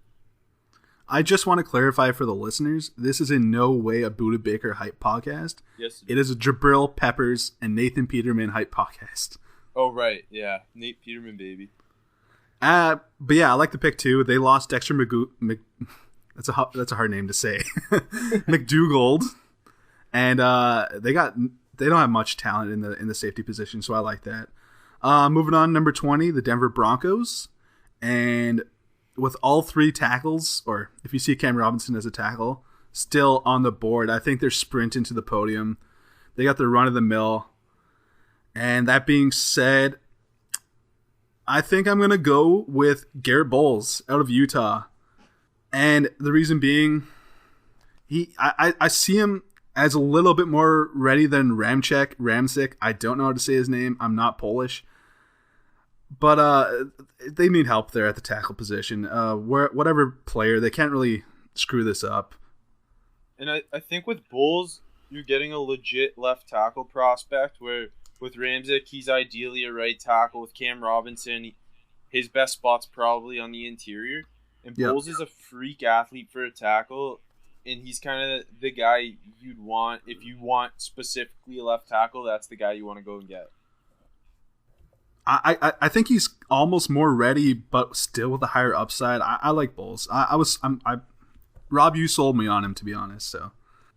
I just want to clarify for the listeners, this is in no way a Budda Baker hype podcast. Yes. It is a Jabril Peppers and Nathan Peterman hype podcast. Oh, right. Yeah. Nate Peterman, baby. But yeah, I like the pick too. They lost Dexter that's a hard name to say. McDougald. And they don't have much talent in the safety position, so I like that. Moving on, number 20, the Denver Broncos. And with all 3 tackles, or if you see Cam Robinson as a tackle, still on the board, I think they're sprinting to the podium. They got their run of the mill. And that being said, I think I'm going to go with Garrett Bowles out of Utah. And the reason being, I see him as a little bit more ready than Ramczyk. I don't know how to say his name. I'm not Polish. But they need help there at the tackle position. Whatever player, they can't really screw this up. And I think with Bulls, you're getting a legit left tackle prospect where with Ramczyk, he's ideally a right tackle. With Cam Robinson, his best spot's probably on the interior. And Bulls is a freak athlete for a tackle, and he's kind of the guy you'd want. If you want specifically a left tackle, that's the guy you want to go and get. I think he's almost more ready, but still with a higher upside. I like Bulls. Rob, you sold me on him, to be honest. So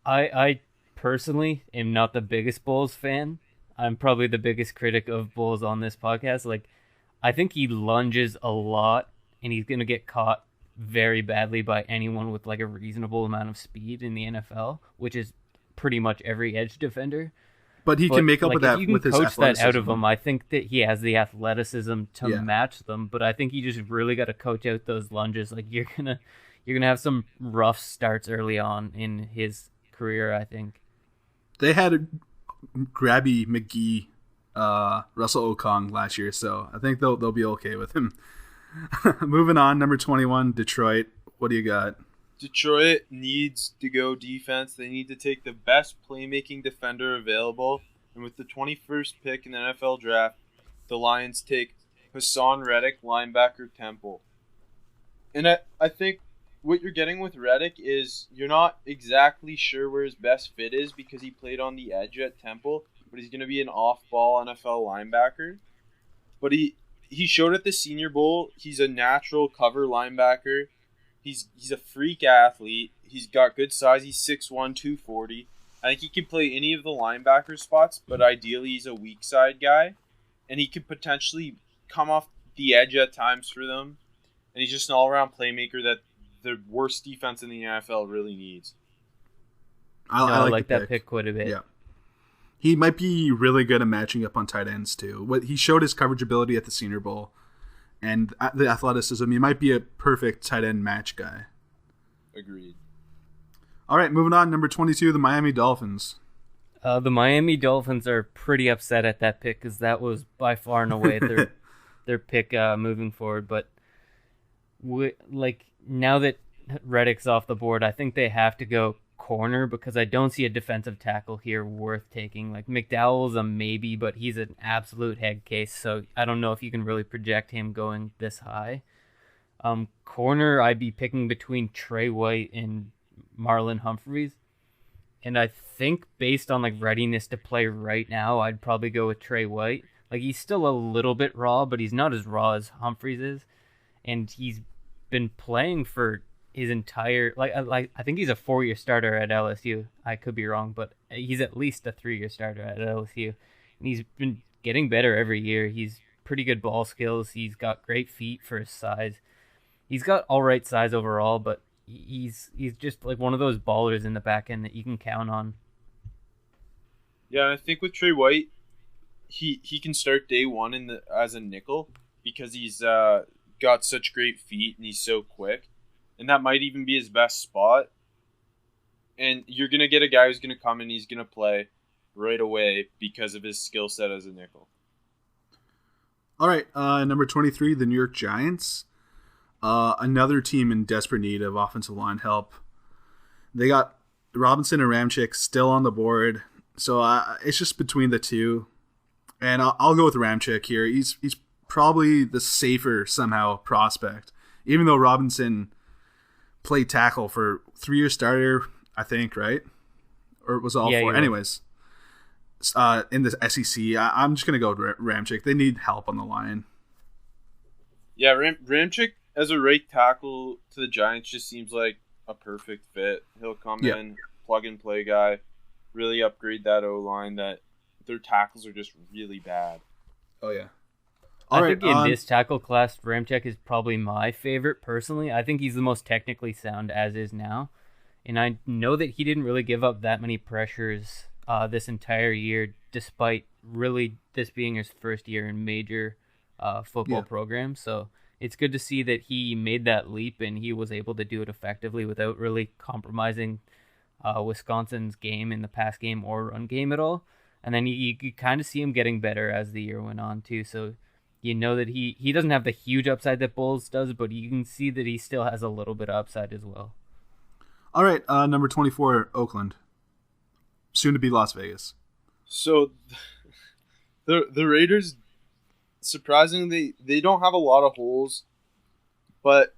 I personally am not the biggest Bulls fan. I'm probably the biggest critic of Bulls on this podcast. Like, I think he lunges a lot, and he's going to get caught very badly by anyone with like a reasonable amount of speed in the NFL, which is pretty much every edge defender. But he can make up with that with his athleticism. If you can coach that out of him, I think that he has the athleticism to match them. But I think you just really got to coach out those lunges. Like, you're gonna have some rough starts early on in his career, I think. They had Grabby McGee, Russell Okong last year, so I think they'll be okay with him. Moving on, number 21, Detroit. What do you got? Detroit needs to go defense. They need to take the best playmaking defender available. And with the 21st pick in the NFL draft, the Lions take Hassan Reddick, linebacker, Temple. And I think what you're getting with Reddick is you're not exactly sure where his best fit is because he played on the edge at Temple, but he's going to be an off-ball NFL linebacker. But he showed at the Senior Bowl he's a natural cover linebacker. He's a freak athlete. He's got good size. He's 6'1", 240. I think he can play any of the linebacker spots, but ideally he's a weak side guy. And he could potentially come off the edge at times for them. And he's just an all-around playmaker that the worst defense in the NFL really needs. I like that pick quite a bit. Yeah. He might be really good at matching up on tight ends, too. He showed his coverage ability at the Senior Bowl. And the athleticism, he might be a perfect tight end match guy. Agreed. All right, moving on. Number 22, the Miami Dolphins. The Miami Dolphins are pretty upset at that pick because that was by far and away their pick moving forward. But now that Reddick's off the board, I think they have to go corner because I don't see a defensive tackle here worth taking. Like, McDowell's a maybe, but he's an absolute head case, so I don't know if you can really project him going this high. Corner, I'd be picking between Trey White and Marlon Humphreys, and I think based on like readiness to play right now, I'd probably go with Trey White. Like, he's still a little bit raw, but he's not as raw as Humphreys is, and he's been playing for his entire I think he's a 4-year starter at LSU. I could be wrong, but he's at least a 3-year starter at LSU. And he's been getting better every year. He's pretty good ball skills. He's got great feet for his size. He's got all right size overall, but he's just like one of those ballers in the back end that you can count on. Yeah, and I think with Trey White, he can start day one as a nickel because he's got such great feet and he's so quick. And that might even be his best spot. And you're going to get a guy who's going to come and he's going to play right away because of his skill set as a nickel. All right, number 23, the New York Giants. Another team in desperate need of offensive line help. They got Robinson and Ramczyk still on the board. So it's just between the two. And I'll go with Ramczyk here. He's probably the safer somehow prospect. Even though Robinson played tackle for 3-year starter, I think, right? Or was it all 4? Anyways, in the SEC, I'm just going to go with Ramczyk. They need help on the line. Yeah, Ramczyk as a right tackle to the Giants just seems like a perfect fit. He'll come in, plug-and-play guy, really upgrade that O-line that their tackles are just really bad. Oh, yeah. I think in this tackle class, Ramczyk is probably my favorite personally. I think he's the most technically sound as is now. And I know that he didn't really give up that many pressures this entire year, despite really this being his first year in major football program. So it's good to see that he made that leap and he was able to do it effectively without really compromising Wisconsin's game in the pass game or run game at all. And then you kind of see him getting better as the year went on too. So You know that he doesn't have the huge upside that Bulls does, but you can see that he still has a little bit of upside as well. All right, number 24, Oakland. Soon to be Las Vegas. So the Raiders, surprisingly, they don't have a lot of holes, but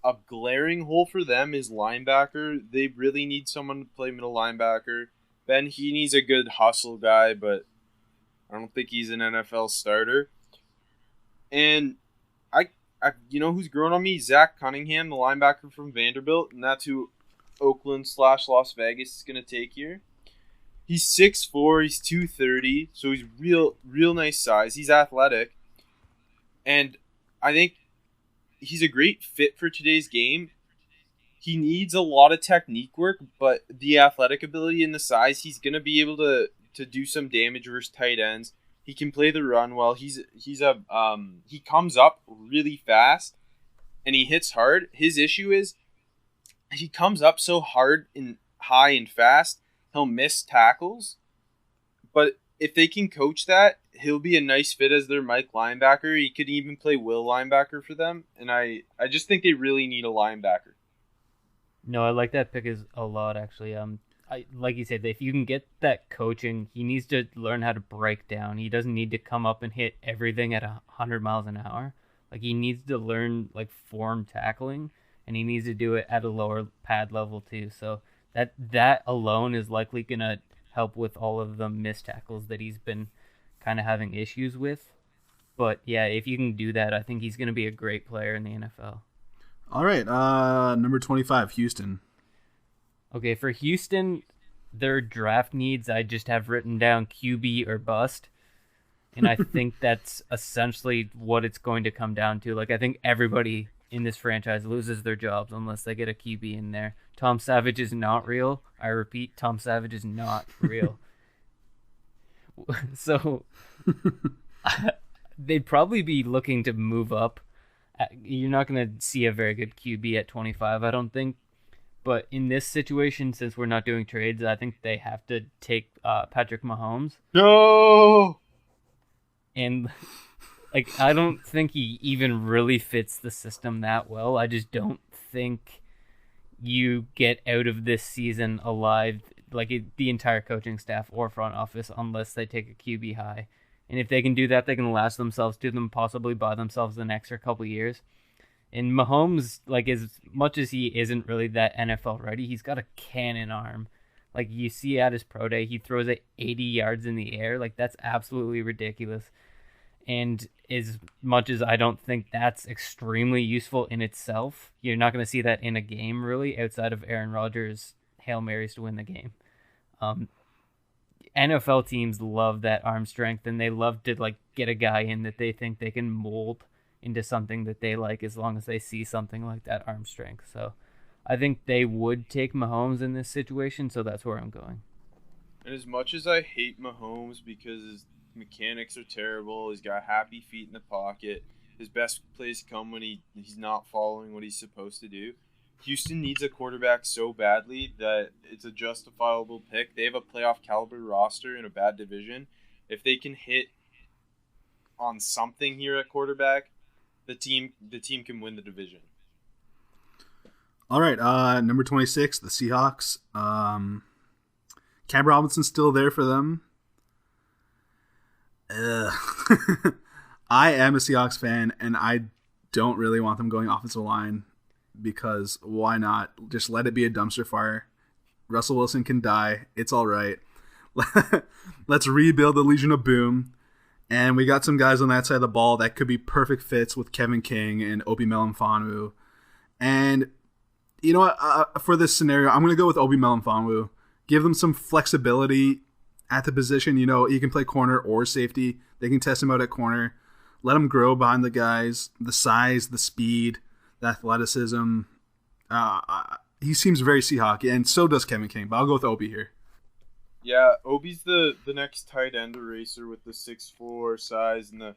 a glaring hole for them is linebacker. They really need someone to play middle linebacker. Ben Heaney's a good hustle guy, but I don't think he's an NFL starter. And I you know who's growing on me? Zach Cunningham, the linebacker from Vanderbilt, and that's who Oakland/Las Vegas is going to take here. He's 6'4", he's 230, so he's real nice size. He's athletic. And I think he's a great fit for today's game. He needs a lot of technique work, but the athletic ability and the size, he's going to be able to do some damage versus tight ends. He can play the run well. He comes up really fast and he hits hard. His issue is he comes up so hard and high and fast, he'll miss tackles. But if they can coach that, he'll be a nice fit as their Mike linebacker. He could even play Will linebacker for them. And I just think they really need a linebacker. No, I like that pick a lot, actually. Like you said, if you can get that coaching, he needs to learn how to break down. He doesn't need to come up and hit everything at 100 miles an hour. Like, he needs to learn, like, form tackling, and he needs to do it at a lower pad level, too. So that alone is likely going to help with all of the missed tackles that he's been kind of having issues with. But, yeah, if you can do that, I think he's going to be a great player in the NFL. All right, number 25, Houston. Okay, for Houston, their draft needs, I just have written down QB or bust. And I think that's essentially what it's going to come down to. Like, I think everybody in this franchise loses their jobs unless they get a QB in there. Tom Savage is not real. I repeat, Tom Savage is not real. So, they'd probably be looking to move up. You're not going to see a very good QB at 25, I don't think. But in this situation, since we're not doing trades, I think they have to take Patrick Mahomes. No! And, like, I don't think he even really fits the system that well. I just don't think you get out of this season alive, like the entire coaching staff or front office, unless they take a QB high. And if they can do that, they can last themselves to them, possibly buy themselves an extra couple years. And Mahomes, like, as much as he isn't really that NFL ready, he's got a cannon arm. Like, you see at his pro day, he throws it 80 yards in the air. Like, that's absolutely ridiculous. And as much as I don't think that's extremely useful in itself, you're not going to see that in a game, really, outside of Aaron Rodgers' Hail Marys to win the game. NFL teams love that arm strength, and they love to, like, get a guy in that they think they can mold into something that they like, as long as they see something like that arm strength. So I think they would take Mahomes in this situation, so that's where I'm going. And as much as I hate Mahomes because his mechanics are terrible, he's got happy feet in the pocket, his best plays come when he's not following what he's supposed to do. Houston needs a quarterback so badly that it's a justifiable pick. They have a playoff caliber roster in a bad division. If they can hit on something here at quarterback, the team can win the division. All right, number 26, the Seahawks. Cam Robinson's still there for them. I am a Seahawks fan, and I don't really want them going offensive line because why not? Just let it be a dumpster fire. Russell Wilson can die. It's all right. Let's rebuild the Legion of Boom. And we got some guys on that side of the ball that could be perfect fits with Kevin King and Obi Melifonwu. And you know what? For this scenario, I'm going to go with Obi Melifonwu. Give them some flexibility at the position. You know, he can play corner or safety. They can test him out at corner. Let him grow behind the guys. The size, the speed, the athleticism. He seems very Seahawk, and so does Kevin King. But I'll go with Obi here. Yeah, Obi's the next tight end eraser with the 6'4" size and the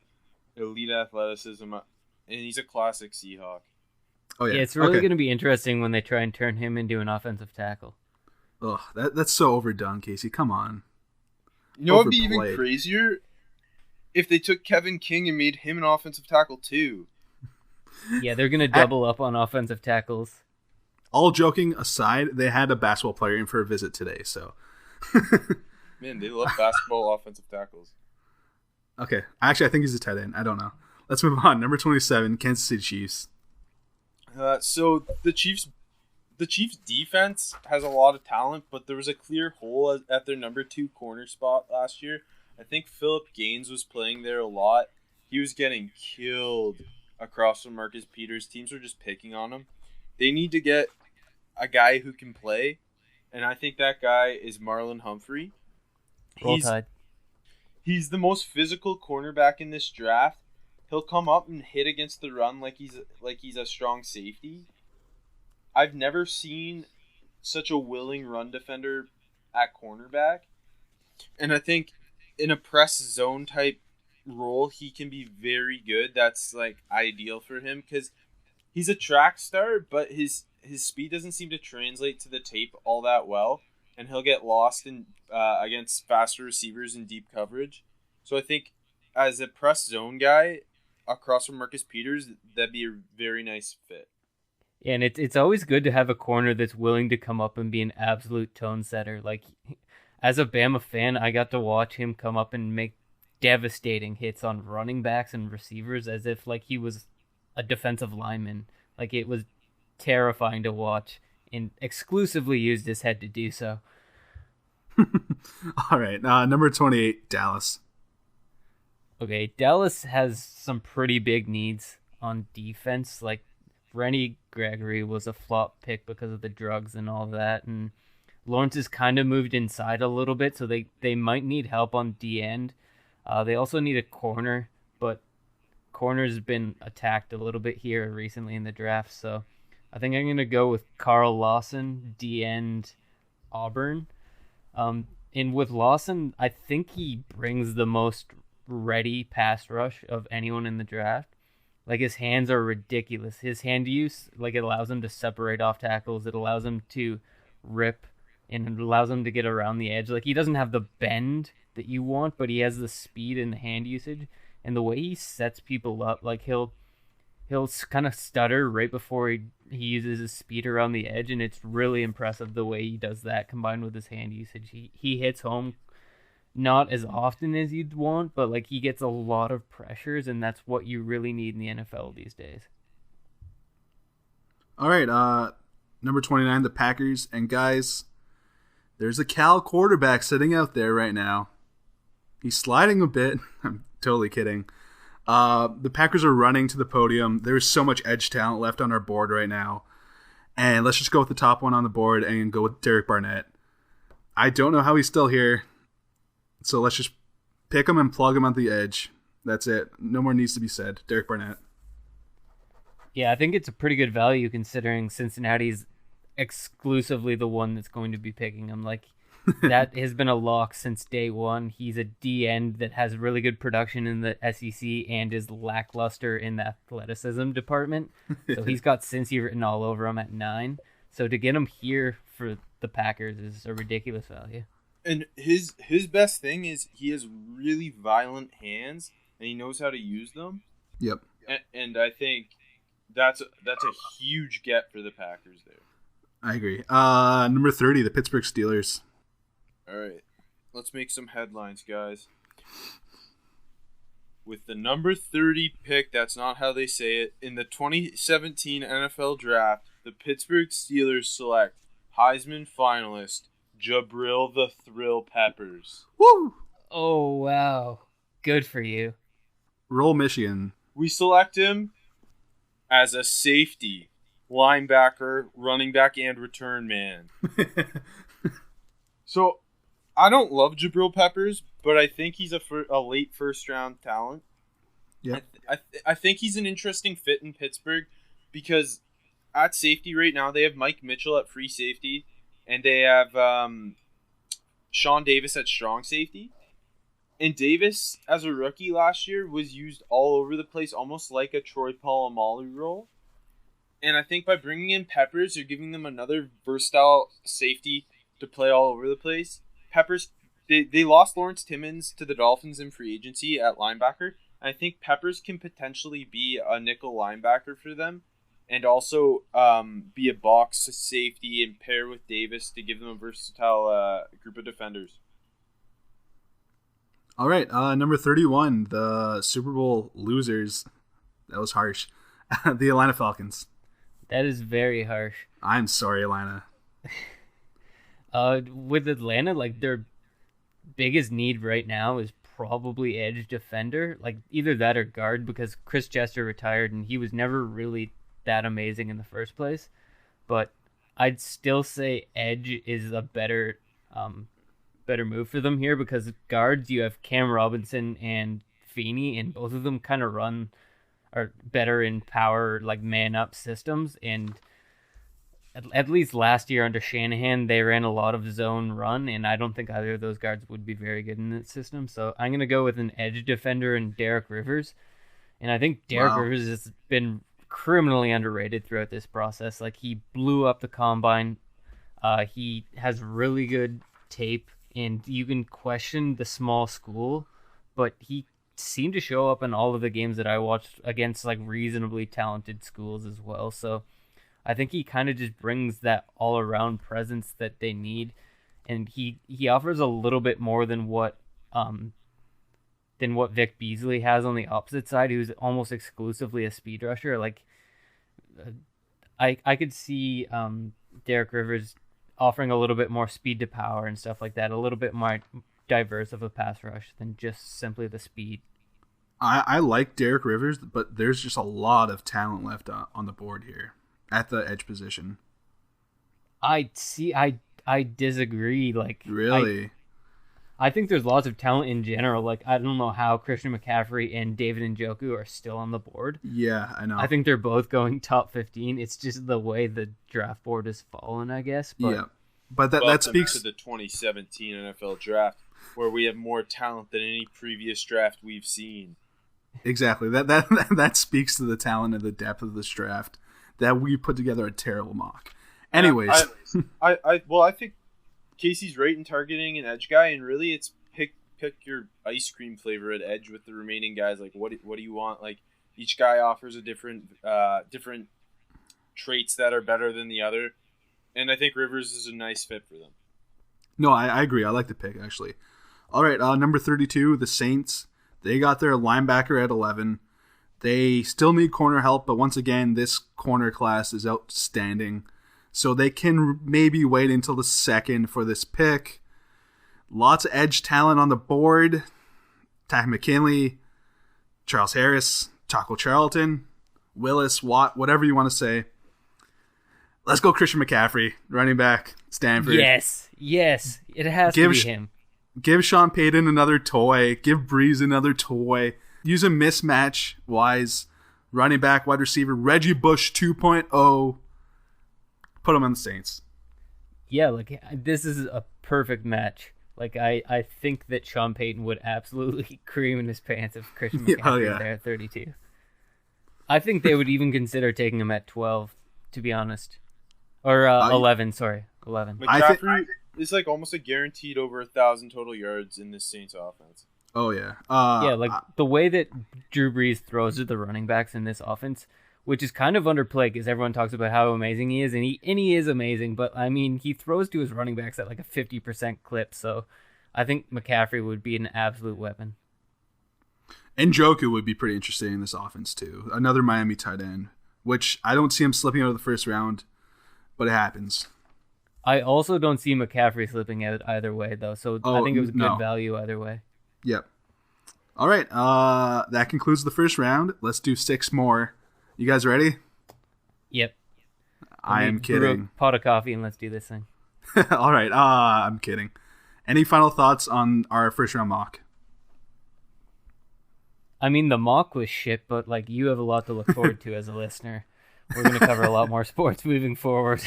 elite athleticism, and he's a classic Seahawk. Oh yeah, it's really going to be interesting when they try and turn him into an offensive tackle. Ugh, that's so overdone, Casey. Come on. You know what would be even crazier? if they took Kevin King and made him an offensive tackle too. Yeah, they're going to double up on offensive tackles. All joking aside, they had a basketball player in for a visit today, so. Man, they love basketball offensive tackles. Okay. Actually, I think he's a tight end. I don't know. Let's move on. Number 27, Kansas City Chiefs. So the Chiefs defense has a lot of talent, but there was a clear hole at their number 2 corner spot last year. I think Philip Gaines was playing there a lot. He was getting killed across from Marcus Peters. Teams were just picking on him. They need to get a guy who can play, and I think that guy is Marlon Humphrey. Roll Tide. He's the most physical cornerback in this draft. He'll come up and hit against the run like he's a strong safety. I've never seen such a willing run defender at cornerback. And I think in a press zone type role, he can be very good. That's like ideal for him because he's a track star, but his speed doesn't seem to translate to the tape all that well, and he'll get lost in against faster receivers in deep coverage. So I think as a press zone guy across from Marcus Peters, that'd be a very nice fit. Yeah, and it's always good to have a corner that's willing to come up and be an absolute tone setter. Like, as a Bama fan, I got to watch him come up and make devastating hits on running backs and receivers as if like he was a defensive lineman. Like, it was terrifying to watch, and exclusively used his head to do so. All right, number 28, Dallas. Okay, Dallas has some pretty big needs on defense. Like, Rennie Gregory was a flop pick because of the drugs and all that, and Lawrence has kind of moved inside a little bit, so they might need help on D end. They also need a corner, but corner's been attacked a little bit here recently in the draft, so I think I'm going to go with Carl Lawson, D end, Auburn. And with Lawson, I think he brings the most ready pass rush of anyone in the draft. Like, his hands are ridiculous. His hand use, like, it allows him to separate off tackles. It allows him to rip, and it allows him to get around the edge. Like, he doesn't have the bend that you want, but he has the speed and the hand usage. And the way he sets people up, like, he'll kind of stutter right before he uses his speed around the edge, and it's really impressive the way he does that combined with his hand usage. He hits home not as often as you'd want, but like, he gets a lot of pressures, and that's what you really need in the NFL these days. All right, number 29, the Packers. And guys, there's a Cal quarterback sitting out there right now. He's sliding a bit. I'm totally kidding. The Packers are running to the podium. There's so much edge talent left on our board right now. And let's just go with the top one on the board and go with Derek Barnett. I don't know how he's still here. So let's just pick him and plug him on the edge. That's it. No more needs to be said. Derek Barnett. Yeah, I think it's a pretty good value considering Cincinnati's exclusively the one that's going to be picking him. Like, that has been a lock since day one. He's a D end that has really good production in the SEC and is lackluster in the athleticism department. So he's got Cincy written all over him at 9. So to get him here for the Packers is a ridiculous value. And his best thing is he has really violent hands, and he knows how to use them. Yep. And I think that's a huge get for the Packers there. I agree. Number 30, the Pittsburgh Steelers. All right, let's make some headlines, guys. With the number 30 pick, that's not how they say it, in the 2017 NFL Draft, the Pittsburgh Steelers select Heisman finalist Jabril the Thrill Peppers. Woo! Oh, wow. Good for you. Roll Michigan. We select him as a safety, linebacker, running back, and return man. So, I don't love Jabril Peppers, but I think he's a late first-round talent. Yeah. I think he's an interesting fit in Pittsburgh because at safety right now, they have Mike Mitchell at free safety, and they have Sean Davis at strong safety. And Davis, as a rookie last year, was used all over the place, almost like a Troy Polamalu role. And I think by bringing in Peppers, you're giving them another versatile safety to play all over the place. Peppers they lost Lawrence Timmons to the Dolphins in free agency at linebacker. I think Peppers can potentially be a nickel linebacker for them, and also be a box safety and pair with Davis to give them a versatile group of defenders. All right, number 31, the Super Bowl losers. That was harsh. The Atlanta Falcons. That is very harsh. I'm sorry, Atlanta. With Atlanta, like their biggest need right now is probably edge defender, like either that or guard, because Chris Chester retired and he was never really that amazing in the first place. But I'd still say edge is a better move for them here, because guards, you have Cam Robinson and Feeney, and both of them kind of are better in power, like man up systems. And at least last year under Shanahan, they ran a lot of zone run, and I don't think either of those guards would be very good in that system. So I'm going to go with an edge defender and Derek Rivers. And I think Derek Rivers has been criminally underrated throughout this process. Like, he blew up the combine. He has really good tape, and you can question the small school, but he seemed to show up in all of the games that I watched against like reasonably talented schools as well. So I think he kind of just brings that all-around presence that they need, and he offers a little bit more than what Vic Beasley has on the opposite side, who's almost exclusively a speed rusher. Like, I could see Derek Rivers offering a little bit more speed to power and stuff like that, a little bit more diverse of a pass rush than just simply the speed. I like Derek Rivers, but there's just a lot of talent left on the board here at the edge position. I disagree. Like, really, I think there's lots of talent in general. Like, I don't know how Christian McCaffrey and David Njoku are still on the board. Yeah, I know. I think they're both going top 15. It's just the way the draft board has fallen, I guess. But, yeah, but that speaks to the 2017 NFL draft, where we have more talent than any previous draft we've seen. Exactly. That speaks to the talent and the depth of this draft, that we put together a terrible mock. Anyways, I think Casey's right in targeting an edge guy, and really it's pick your ice cream flavor at edge with the remaining guys. Like, what do you want? Like, each guy offers a different traits that are better than the other, and I think Rivers is a nice fit for them. No, I agree. I like the pick, actually. All right, number 32, the Saints. They got their linebacker at 11. They still need corner help, but once again, this corner class is outstanding. So they can maybe wait until the second for this pick. Lots of edge talent on the board. Takk McKinley, Charles Harris, Taco Charlton, Willis, Watt, whatever you want to say. Let's go Christian McCaffrey, running back, Stanford. Yes, it has to be him. Give Sean Payton another toy. Give Breeze another toy. Use a mismatch-wise running back, wide receiver, Reggie Bush 2.0. Put him on the Saints. Yeah, like, this is a perfect match. Like, I think that Sean Payton would absolutely cream in his pants if Christian McCaffrey there at 32. I think they would even consider taking him at 12, to be honest. Or 11, sorry. 11. McCaffrey is like almost a guaranteed over 1,000 total yards in this Saints offense. Oh, yeah. The way that Drew Brees throws to the running backs in this offense, which is kind of underplayed because everyone talks about how amazing he is, and he is amazing, but, I mean, he throws to his running backs at like a 50% clip, so I think McCaffrey would be an absolute weapon. And Njoku would be pretty interesting in this offense, too. Another Miami tight end, which I don't see him slipping out of the first round, but it happens. I also don't see McCaffrey slipping out either way, though, so I think it was good value either way. Yep. All right, that concludes the first round. Let's do 6 more. You guys ready? Yep. I am kidding. A pot of coffee and let's do this thing. All right, I'm kidding. Any final thoughts on our first round mock? I mean, the mock was shit, but like, you have a lot to look forward to as a listener. We're going to cover a lot more sports moving forward.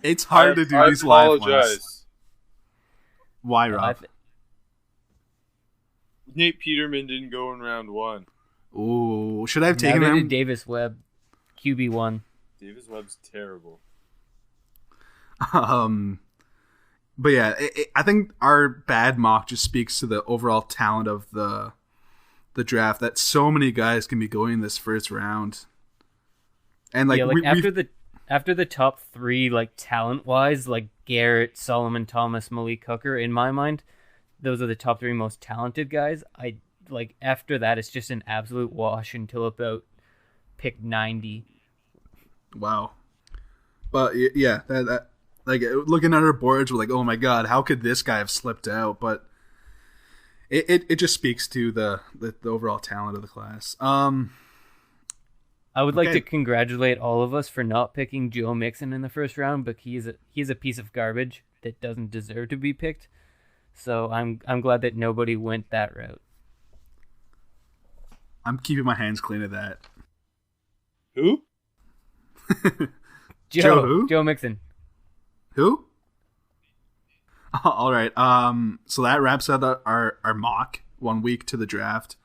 It's hard to do these live ones. Why, Rob? Nate Peterman didn't go in round 1. Ooh, should I have taken him? Davis Webb, QB1. Davis Webb's terrible. But yeah, I think our bad mock just speaks to the overall talent of the draft, that so many guys can be going this first round. And like, after the top three, like talent wise, like Garrett, Solomon Thomas, Malik Hooker, in my mind, those are the top three most talented guys. I like after that, it's just an absolute wash until about pick 90. Wow. But yeah, that like looking at our boards, we're like, oh my god, how could this guy have slipped out? But it just speaks to the overall talent of the class. I would like to congratulate all of us for not picking Joe Mixon in the first round, but he's a piece of garbage that doesn't deserve to be picked. So I'm glad that nobody went that route. I'm keeping my hands clean of that. Who? Joe who? Joe Mixon. Who? All right. So that wraps up our mock 1 week to the draft.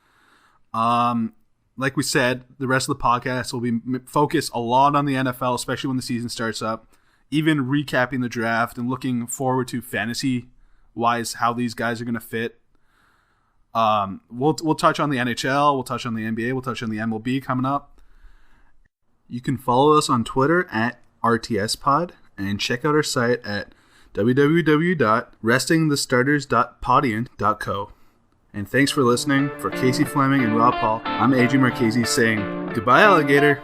Like we said, the rest of the podcast will be focused a lot on the NFL, especially when the season starts up. Even recapping the draft and looking forward to fantasy-wise how these guys are going to fit. We'll touch on the NHL. We'll touch on the NBA. We'll touch on the MLB coming up. You can follow us on Twitter at RTSPod and check out our site at www.restingthestarters.podium.co. And thanks for listening. For Casey Fleming and Rob Paul, I'm Adrian Marchese saying goodbye, alligator.